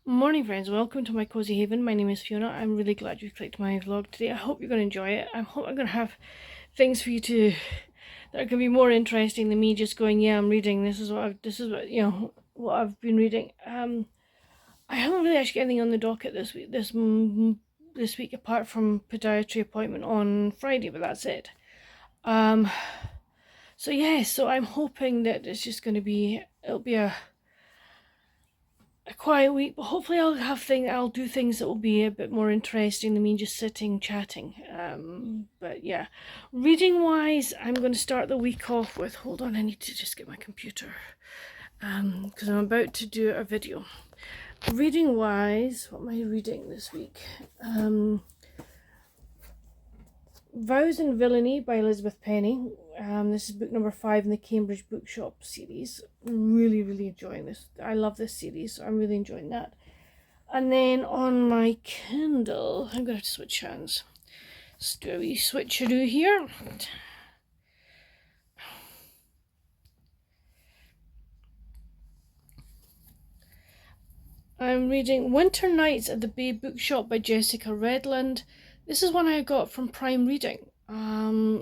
Morning friends, welcome to my cozy haven. My name is Fiona. I'm really glad you clicked my vlog today. I hope you're going to enjoy it. I hope I'm going to have things for you to that are going to be more interesting than me just going, yeah, I'm reading. This is what I've been reading. I haven't really actually got anything on the docket this week. This week apart from podiatry appointment on Friday, but that's it. So yeah, so I'm hoping that it's just going to be it'll be a quiet week, but hopefully I'll do things that will be a bit more interesting than me just sitting chatting. But yeah, reading wise, I'm going to start the week off with, hold on, I need to just get my computer, because I'm about to do a video. Reading wise, what am I reading this week? Vows and Villainy by Elizabeth Penny. This is book number 5 in the Cambridge Bookshop series. I'm really enjoying this. I love this series, so I'm really enjoying that. And then on my Kindle, I'm going to have to switch hands. Let's do a wee switcheroo here. I'm reading Winter Nights at the Bay Bookshop by Jessica Redland. This is one I got from Prime Reading.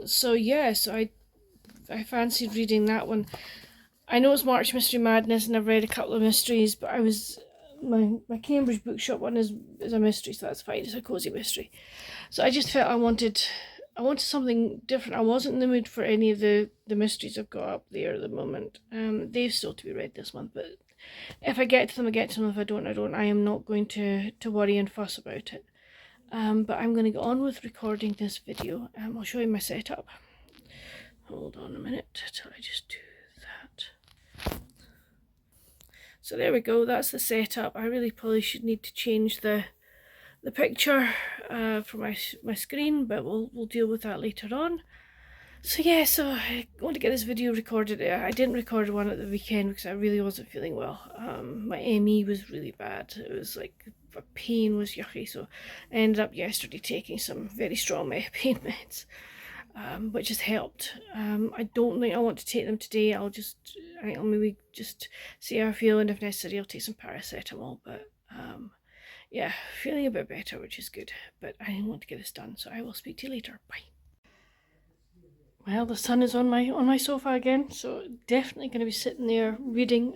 So I fancied reading that one. I know it's March Mystery Madness and I've read a couple of mysteries, but my Cambridge Bookshop one is a mystery, so that's fine. It's a cozy mystery. So I just felt I wanted something different. I wasn't in the mood for any of the mysteries I've got up there at the moment. They've still to be read this month, but if I get to them, I get to them. If I don't, I don't. I am not going to worry and fuss about it. But I'm going to go on with recording this video. I'll show you my setup. Hold on a minute till I just do that. So there we go, that's the setup. I really probably should need to change the picture for my screen, but we'll deal with that later on. So yeah, so I want to get this video recorded. I didn't record one at the weekend because I really wasn't feeling well. My ME was really bad. It was like a pain was yucky, so I ended up yesterday taking some very strong pain meds. Which has helped. I don't think I want to take them today. I think I'll maybe just see how I feel, and if necessary I'll take some paracetamol, but yeah, feeling a bit better, which is good, but I want to get this done, so I will speak to you later. Bye. Well, the sun is on my sofa again, so definitely going to be sitting there reading.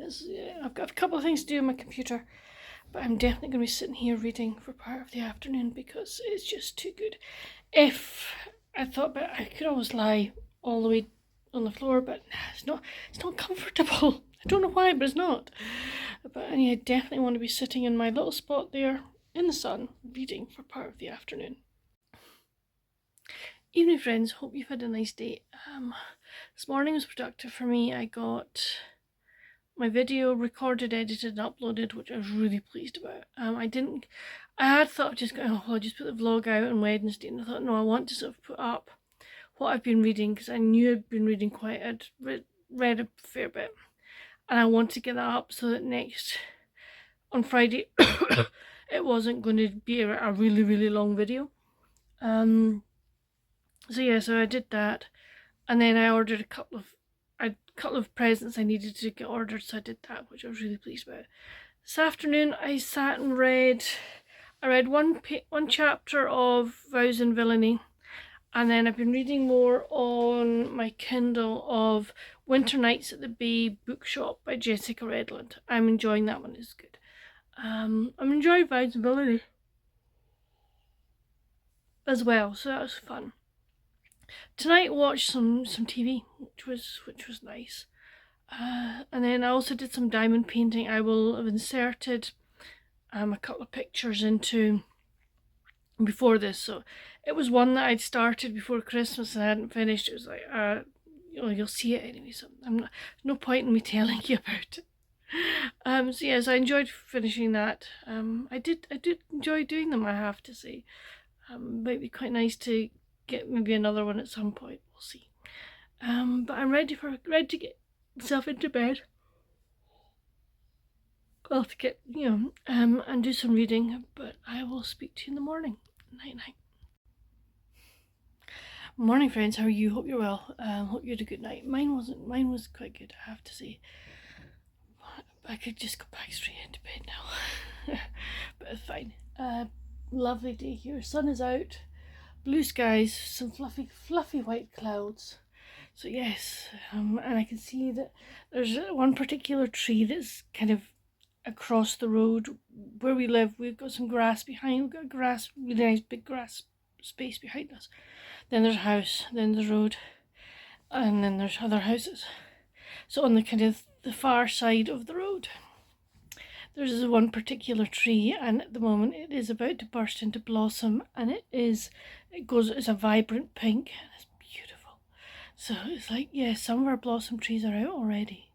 I've got a couple of things to do on my computer, but I'm definitely going to be sitting here reading for part of the afternoon because it's just too good. If I thought, but I could always lie all the way on the floor, but it's not comfortable. I don't know why, but it's not. But I definitely want to be sitting in my little spot there in the sun, reading for part of the afternoon. Evening friends, hope you've had a nice day. This morning was productive for me. I got my video recorded, edited, and uploaded, which I was really pleased about. I had thought of just going, I'll just put the vlog out on Wednesday, and I thought, no, I want to sort of put up what I've been reading, because I knew I'd been reading I'd read a fair bit, and I want to get that up so that on Friday, it wasn't going to be a really long video. So yeah, so I did that, and then I ordered a couple of presents I needed to get ordered, so I did that, which I was really pleased about. This afternoon I sat and read one chapter of Vows and Villainy, and then I've been reading more on my Kindle of Winter Nights at the Bay Bookshop by Jessica Redland. I'm enjoying that one, it's good. I'm enjoying Vows and Villainy as well, so that was fun. Tonight I watched some TV, which was nice. And then I also did some diamond painting. I will have inserted a couple of pictures into before this. So it was one that I'd started before Christmas and I hadn't finished. It was like, you'll see it anyway, so no point in me telling you about it. So yes, I enjoyed finishing that. I did enjoy doing them, I have to say. Might be quite nice to get maybe another one at some point, we'll see. But I'm ready to get myself into bed. Well, to get, and do some reading, but I will speak to you in the morning. Night. Morning friends, how are you? Hope you're well. Hope you had a good night. Mine was quite good, I have to say. I could just go back straight into bed now. But it's fine. Lovely day here. Sun is out, blue skies, some fluffy white clouds. So yes, and I can see that there's one particular tree that's kind of across the road where we live. We've got some grass behind. We've got grass, really nice big grass space behind us. Then there's a house, then the road, and then there's other houses. So on the kind of the far side of the road, there's one particular tree, and at the moment it is about to burst into blossom, and it's a vibrant pink, and it's beautiful. So it's like, yeah, some of our blossom trees are out already,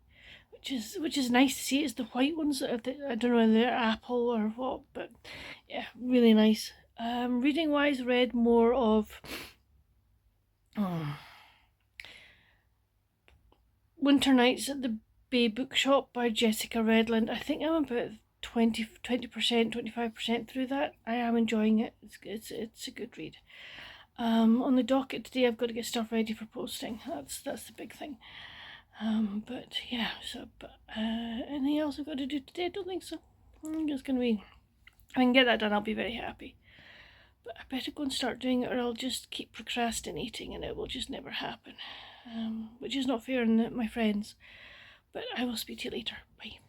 which is nice to see. It's the white ones that are I don't know whether they're apple or what, but yeah, really nice. Reading wise, read more of Winter Nights at the Bay Bookshop by Jessica Redland. I think I'm about 20%, 25% through that. I am enjoying it. It's a good read. On the docket today, I've got to get stuff ready for posting. That's the big thing. But yeah, anything else I've got to do today? I don't think so. I'm just gonna be, if I can get that done, I'll be very happy. But I better go and start doing it, or I'll just keep procrastinating and it will just never happen. Which is not fair on my friends. But I will speak to you later. Bye.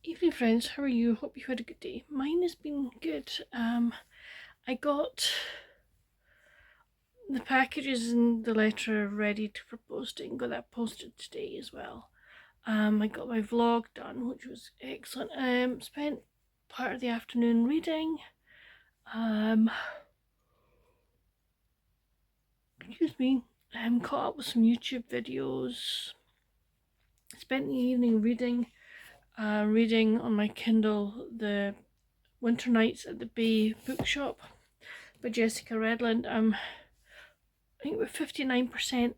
Evening friends, how are you? Hope you had a good day. Mine has been good. I got the packages and the letter ready for posting. Got that posted today as well. I got my vlog done, which was excellent. Spent part of the afternoon reading. Excuse me. Caught up with some YouTube videos. Spent the evening reading. Reading on my Kindle the Winter Nights at the Bay Bookshop by Jessica Redland. I think we're 59%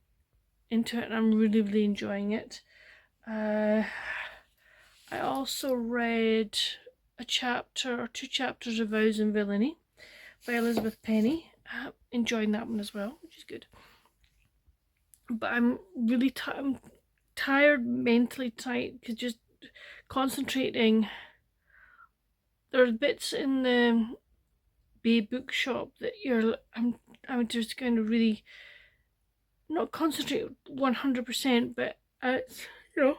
into it, and I'm really enjoying it. I also read a chapter or 2 chapters of Vows and Villainy by Elizabeth Penny. Enjoying that one as well, which is good. But I'm really tired, mentally tight, because just concentrating. There's bits in the Bay Bookshop that I'm just kind of really not concentrate 100%, but it's, you know,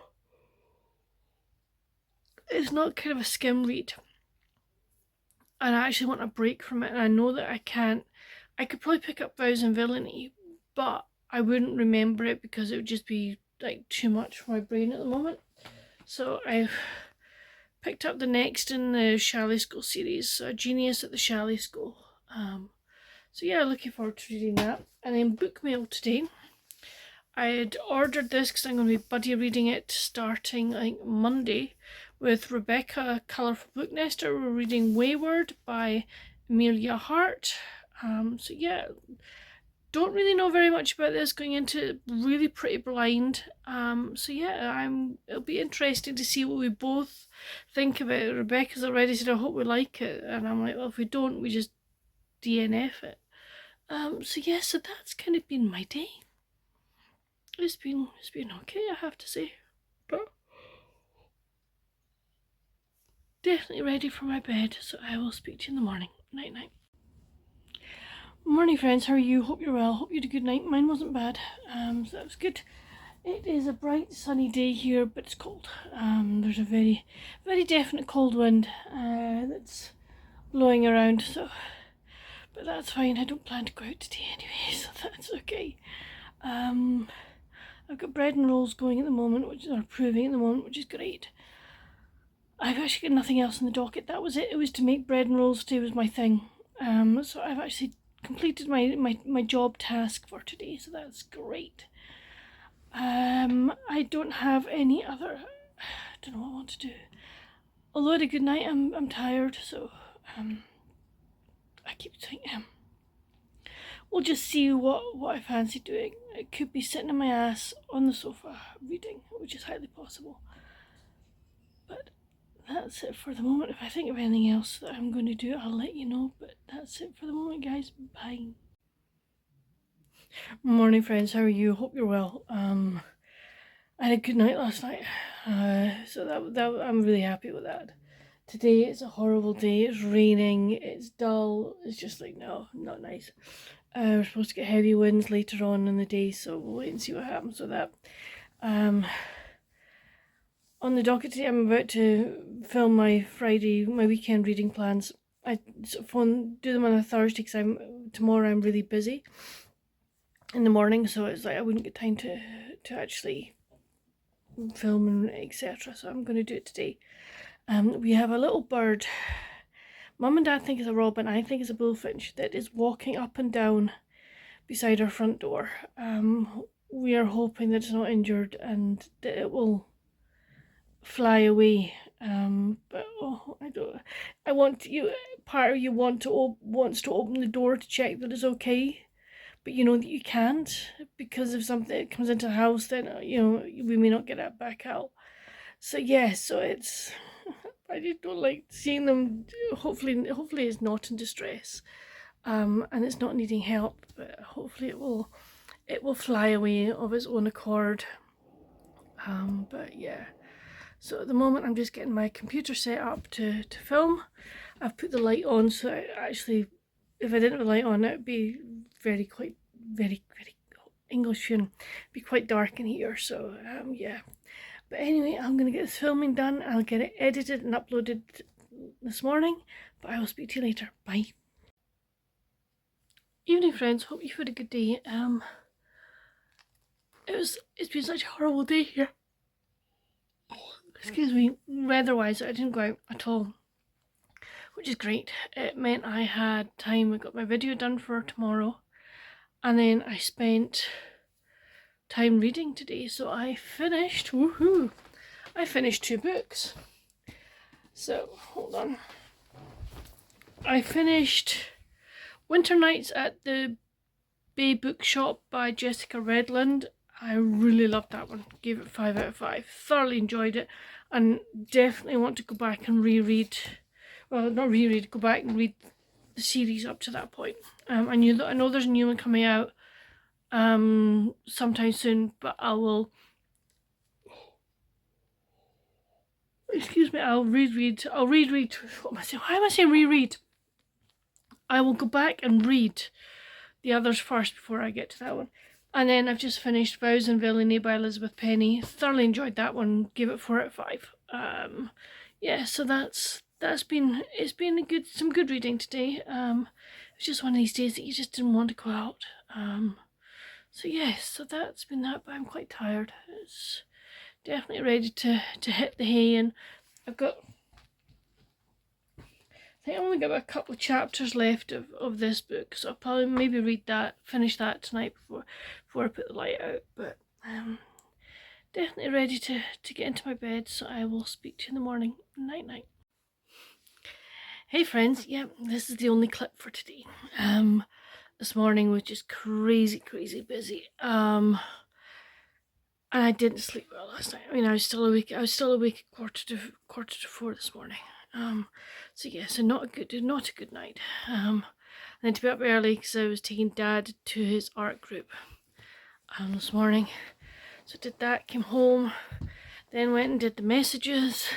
it's not kind of a skim read, and I actually want a break from it. And I know that I could probably pick up Vows and Villainy, but I wouldn't remember it because it would just be like too much for my brain at the moment. So I've picked up the next in the Chalet School series, Genius at the Chalet School. So yeah, looking forward to reading that. And then book mail today. I had ordered this because I'm going to be buddy reading it starting like Monday with Rebecca, Colourful Book Nester. We're reading Wayward by Amelia Hart. So yeah, don't really know very much about this, going into it really pretty blind. So yeah, it'll be interesting to see what we both think about it. Rebecca's already said, I hope we like it, and I'm like, well, if we don't, we just DNF it. So yeah, so that's kind of been my day. It's been okay, I have to say, but definitely ready for my bed. So I will speak to you in the morning. Night night. Morning friends, how are you? Hope you're well. Hope you had a good night. Mine wasn't bad, so that was good. It is a bright sunny day here, but it's cold. There's a very definite cold wind that's blowing around, so, but that's fine. I don't plan to go out today anyway, so that's okay. I've got bread and rolls going at the moment, which are proving at the moment, which is great. I've actually got nothing else in the docket. That was it. It was to make bread and rolls today was my thing. So I've actually completed my job task for today, so that's great. I don't have any other, I don't know what I want to do. Although I had a good night, I'm tired, so I keep thinking, we'll just see what I fancy doing. It could be sitting on my ass on the sofa reading, which is highly possible. But that's it for the moment. If I think of anything else that I'm going to do, I'll let you know. But that's it for the moment, guys. Bye. Morning, friends. How are you? Hope you're well. I had a good night last night. So that I'm really happy with that. Today it's a horrible day. It's raining. It's dull. It's just like, no, not nice. We're supposed to get heavy winds later on in the day, so we'll wait and see what happens with that. On the docket today, I'm about to film my weekend reading plans. I do them on a Thursday because tomorrow I'm really busy in the morning, so it's like I wouldn't get time to actually film and etc. So I'm going to do it today. We have a little bird. Mum and Dad think it's a robin. I think it's a bullfinch that is walking up and down beside our front door. We are hoping that it's not injured and that it will fly away. But I want you. Part of you wants to open the door to check that it's okay, but you know that you can't because if something comes into the house, then we may not get it back out. So yeah, so it's. I just don't like seeing them. Hopefully it's not in distress, and it's not needing help. But hopefully it will fly away of its own accord. But yeah. So at the moment I'm just getting my computer set up to film. I've put the light on, so if I didn't have the light on, it would be very English and be quite dark in here. So yeah. But anyway, I'm going to get this filming done. I'll get it edited and uploaded this morning. But I will speak to you later. Bye. Evening, friends. Hope you've had a good day. It's been such a horrible day here. Excuse me, weather-wise, I didn't go out at all, which is great. It meant I had time. I got my video done for tomorrow, and then I spent time reading today. So I finished. Woohoo! I finished 2 books. So hold on. I finished Winter Nights at the Bay Bookshop by Jessica Redland. I really loved that one. Gave it 5 out of 5. Thoroughly enjoyed it, and definitely want to go back and reread. Well, not reread. Go back and read the series up to that point. I know there's a new one coming out sometime soon, but I will. Excuse me. I'll reread. What am I saying? Why am I saying reread? I will go back and read the others first before I get to that one. And then I've just finished Vows and Villainy by Elizabeth Penny. Thoroughly enjoyed that one. Gave it 4 out of 5. Yeah, so it's been some good reading today. It's just one of these days that you just didn't want to go out. So yes, so that's been that. But I'm quite tired. It's definitely ready to hit the hay, and I only got about a couple of chapters left of this book, so I'll probably maybe finish that tonight before I put the light out. But definitely ready to get into my bed, so I will speak to you in the morning. Night night. Hey friends, yeah, this is the only clip for today. This morning was just crazy busy. And I didn't sleep well last night. I mean, I was still awake at quarter to 4 this morning. So yeah, so not a good night. And then to be up early because I was taking Dad to his art group this morning. So did that, came home, then went and did the messages.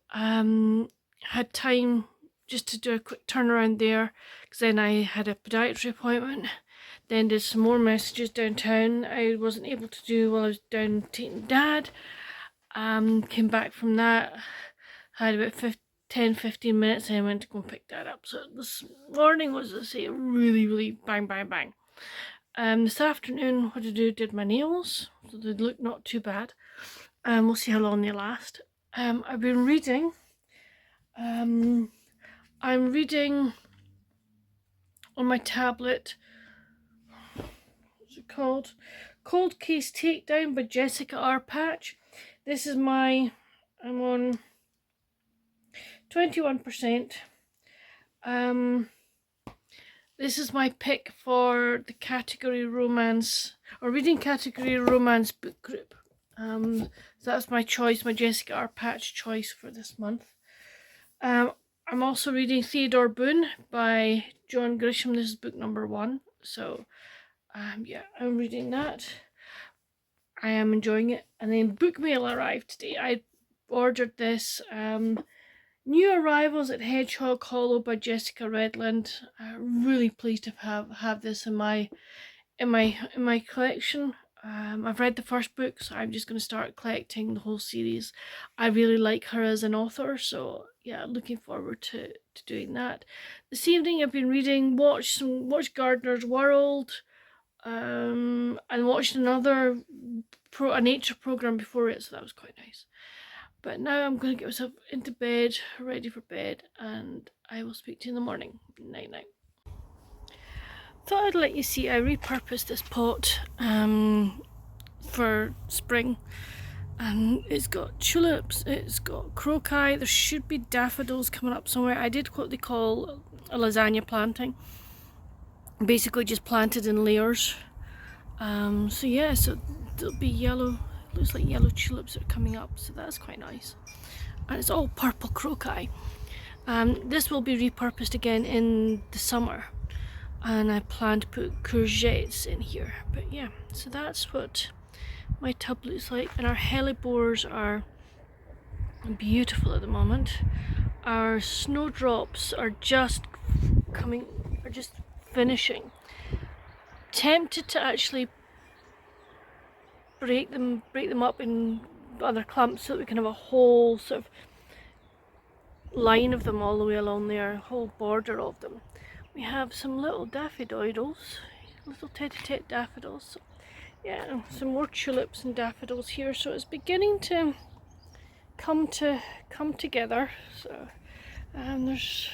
Had time just to do a quick turnaround there because then I had a podiatry appointment. Then did some more messages downtown I wasn't able to do while I was down taking Dad. Came back from that, had about 10-15 minutes, and I went to go and pick Dad up. So this morning was, let's say, really bang. This afternoon, what to do? Did my nails, so they look not too bad. We'll see how long they last. I've been reading. I'm reading on my tablet. What's it called? Cold Case Takedown by Jessica R. Patch. This is I'm on 21%. This is my pick for the category romance, or reading category romance book group. So that's my choice, my Jessica R. Patch choice for this month. I'm also reading Theodore Boone by John Grisham. This is book number 1. So yeah, I'm reading that. I am enjoying it. And then book mail arrived today. I ordered this. New arrivals at Hedgehog Hollow by Jessica Redland. Really pleased to have this in my collection. I've read the first book, so I'm just going to start collecting the whole series. I really like her as an author, so yeah, looking forward to doing that. This evening I've been watched Gardener's World, and watched another a nature program before it, so that was quite nice. But now I'm going to get myself into bed, ready for bed, and I will speak to you in the morning. Night night. Thought I'd let you see I repurposed this pot for spring, and it's got tulips, it's got crocus, there should be daffodils coming up somewhere. I did what they call a lasagna planting, basically just planted in layers. So yeah, so there'll be yellow, looks like yellow tulips that are coming up, so that's quite nice. And it's all purple crocus. This will be repurposed again in the summer, and I plan to put courgettes in here. But yeah, so that's what my tub looks like, and our hellebores are beautiful at the moment. Our snowdrops are just finishing. Tempted to actually break them up in other clumps so that we can have a whole sort of line of them all the way along there, a whole border of them. We have some little daffodils, little tete-tete daffodils. Yeah, some more tulips and daffodils here, so it's beginning to come together. So there's,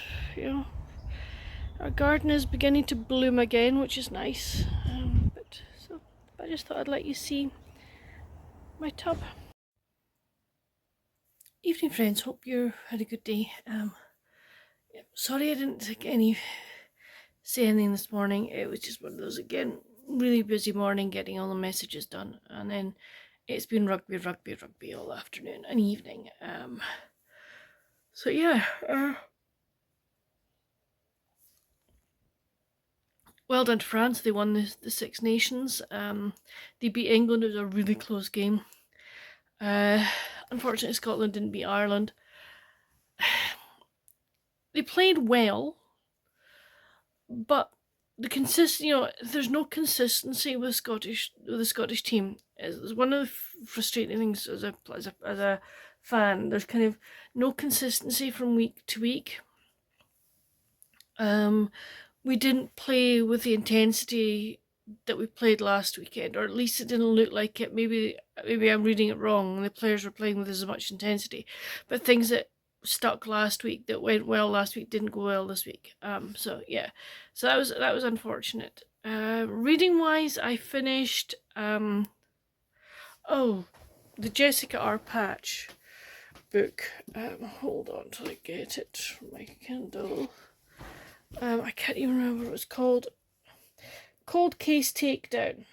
our garden is beginning to bloom again, which is nice. But I just thought I'd let you see my tub. Evening, friends. Hope you had a good day. Sorry I didn't say anything this morning. It was just one of those, again, really busy morning getting all the messages done, and then it's been rugby all afternoon and evening. So yeah, well done to France. They won the Six Nations. They beat England. It was a really close game. Unfortunately, Scotland didn't beat Ireland. They played well, but there's no consistency with the Scottish team. It's one of the frustrating things as a fan. There's kind of no consistency from week to week. We didn't play with the intensity that we played last weekend, or at least it didn't look like it. Maybe I'm reading it wrong. The players were playing with as much intensity, but things that stuck last week, that went well last week, didn't go well this week. So yeah, so that was unfortunate. Reading wise, I finished the Jessica R. Patch book. Hold on till I get it from my Kindle. I can't even remember what it was called. Cold Case Takedown.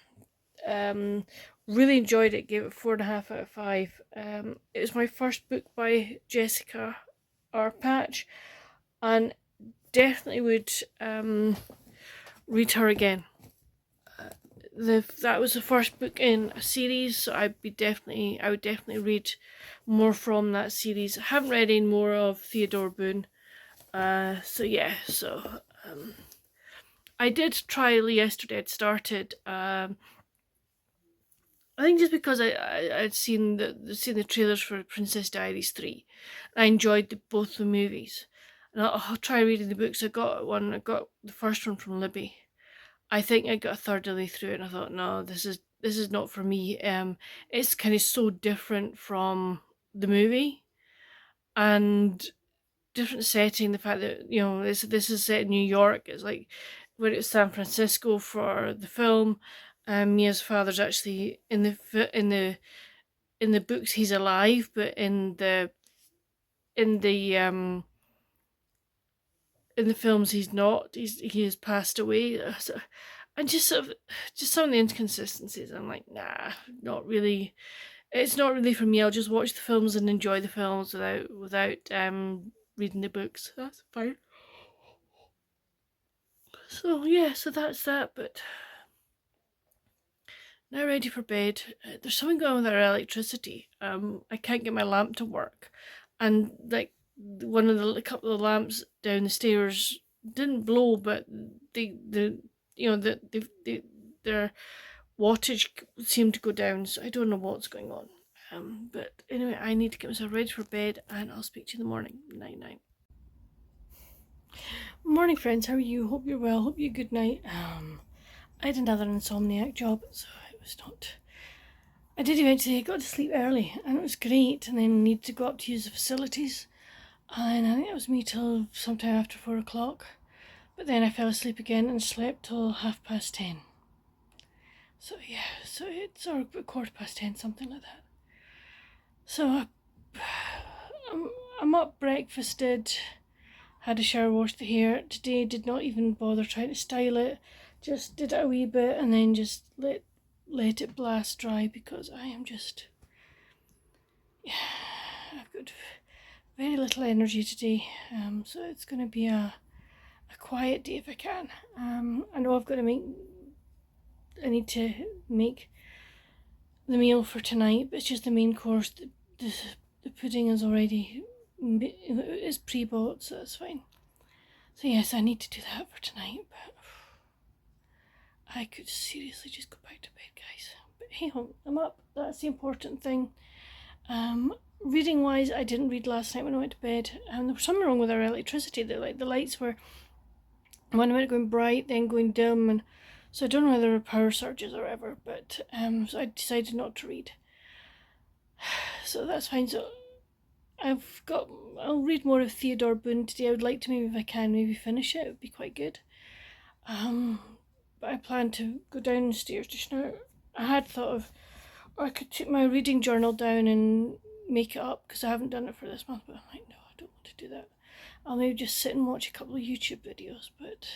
Really enjoyed it. Gave it 4.5 out of 5. It was my first book by Jessica R. Patch, and definitely would read her again. That was the first book in a series, so I would definitely read more from that series. I haven't read any more of Theodore Boone. So yeah, I did try yesterday. I'd started. I think just because I'd seen the trailers for Princess Diaries 3. I enjoyed both the movies, and I'll try reading the books. I got the first one from Libby. I think I got a third of the way through it, and I thought, no, this is not for me. It's kind of so different from the movie, and different setting. The fact that this is set in New York. It's like where it was San Francisco for the film. Mia's father's actually in the books he's alive, but in the films he's not. He has passed away. And just some of the inconsistencies. I'm like, nah, not really. It's not really for me. I'll just watch the films and enjoy the films without reading the books. That's fine. So yeah, so that's that. But now ready for bed. There's something going on with our electricity. I can't get my lamp to work, and like a couple of the lamps down the stairs didn't blow, but the you know their wattage seemed to go down. So I don't know what's going on. But anyway, I need to get myself ready for bed, and I'll speak to you in the morning. Night night. Morning, friends. How are you? Hope you're well. Hope you good night. I had another insomniac job, so it was not. I did eventually got to sleep early, and it was great. And then needed to go up to use the facilities, and I think it was me till sometime after 4 o'clock. But then I fell asleep again and slept till 10:30. So yeah, so it's or 10:15, something like that. So I'm up, breakfasted, had a shower, washed the hair. Today did not even bother trying to style it. Just did it a wee bit and then just let it blast dry because I am just, yeah, I've got very little energy today. So it's going to be a quiet day if I can. I know I need to make the meal for tonight, but it's just the main course. The pudding is already is pre-bought, so that's fine. So yes, I need to do that for tonight, but I could seriously just go back to bed, guys. But hey, I'm up. That's the important thing. Reading wise, I didn't read last night when I went to bed, and there was something wrong with our electricity. The lights were one minute going bright, then going dim, and so I don't know whether there were power surges or whatever. But so I decided not to read. So that's fine. So I'll read more of Theodore Boone today. I would like to maybe, if I can, maybe finish it. It would be quite good. But I plan to go downstairs just now. I had thought of, or I could take my reading journal down and make it up because I haven't done it for this month. But I'm like, no, I don't want to do that. I'll maybe just sit and watch a couple of YouTube videos. But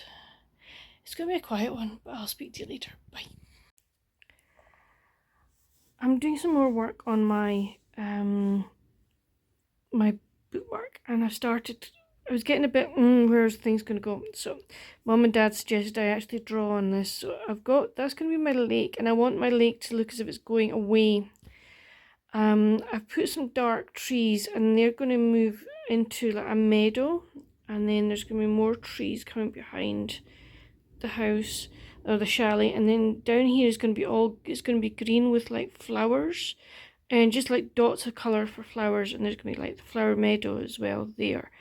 it's going to be a quiet one. But I'll speak to you later. Bye. I'm doing some more work on my my bookmark, and I was getting a bit where's things going to go. So Mum and Dad suggested I actually draw on this. So that's going to be my lake, and I want my lake to look as if it's going away. I've put some dark trees, and they're going to move into like a meadow, and then there's going to be more trees coming behind the house or the chalet, and then down here is going to be green with like flowers and just like dots of colour for flowers, and there's going to be like the flower meadow as well there.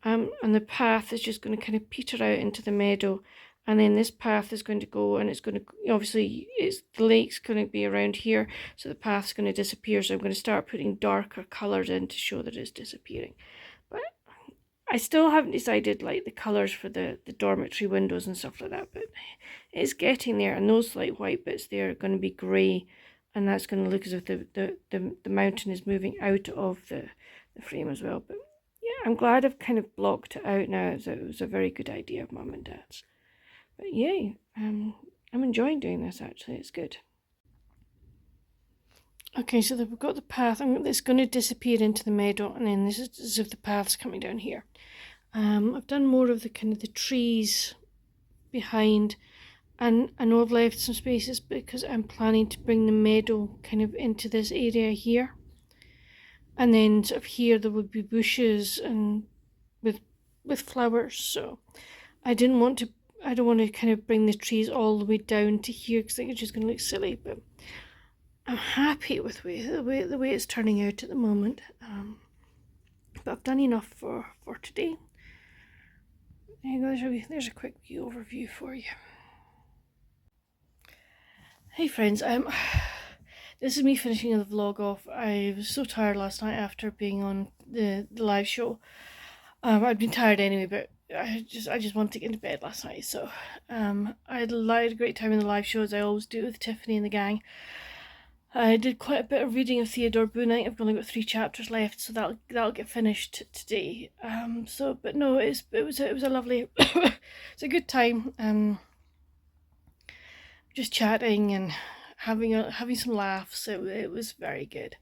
And the path is just going to kind of peter out into the meadow, and then this path is going to go, and it's going to, obviously the lake's going to be around here, so the path's going to disappear, so I'm going to start putting darker colours in to show that it's disappearing. But I still haven't decided like the colours for the dormitory windows and stuff like that, but it's getting there, and those like white bits there are going to be grey, and that's going to look as if the mountain is moving out of the frame as well. But yeah, I'm glad I've kind of blocked it out now. It was a very good idea of Mum and Dad's. But yay, I'm enjoying doing this actually, it's good. Okay, so we've got the path, and it's going to disappear into the meadow, and then this is as if the path's coming down here. I've done more of the kind of the trees behind, and I know I've left some spaces because I'm planning to bring the meadow kind of into this area here. And then sort of here there would be bushes and with flowers, so I don't want to kind of bring the trees all the way down to here because I think it's just going to look silly. But I'm happy with the way it's turning out at the moment. But I've done enough for today. There you go. There's a quick overview for you. Hey friends, this is me finishing the vlog off. I was so tired last night after being on the live show. I'd been tired anyway, but I just wanted to get into bed last night. So I had a great time in the live show, as I always do with Tiffany and the gang. I did quite a bit of reading of Theodore Boone. I think I've only got 3 chapters left, so that'll get finished today. But no, it was a lovely, it's a good time. Just chatting and having some laughs. It was very good.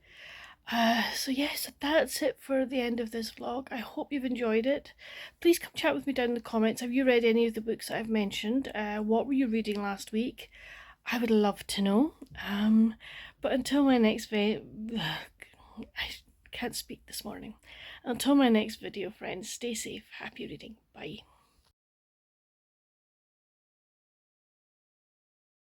So yes, that's it for the end of this vlog. I hope you've enjoyed it. Please come chat with me down in the comments. Have you read any of the books that I've mentioned? What were you reading last week? I would love to know. But until my next video, I can't speak this morning. Until my next video, friends, stay safe, happy reading, bye.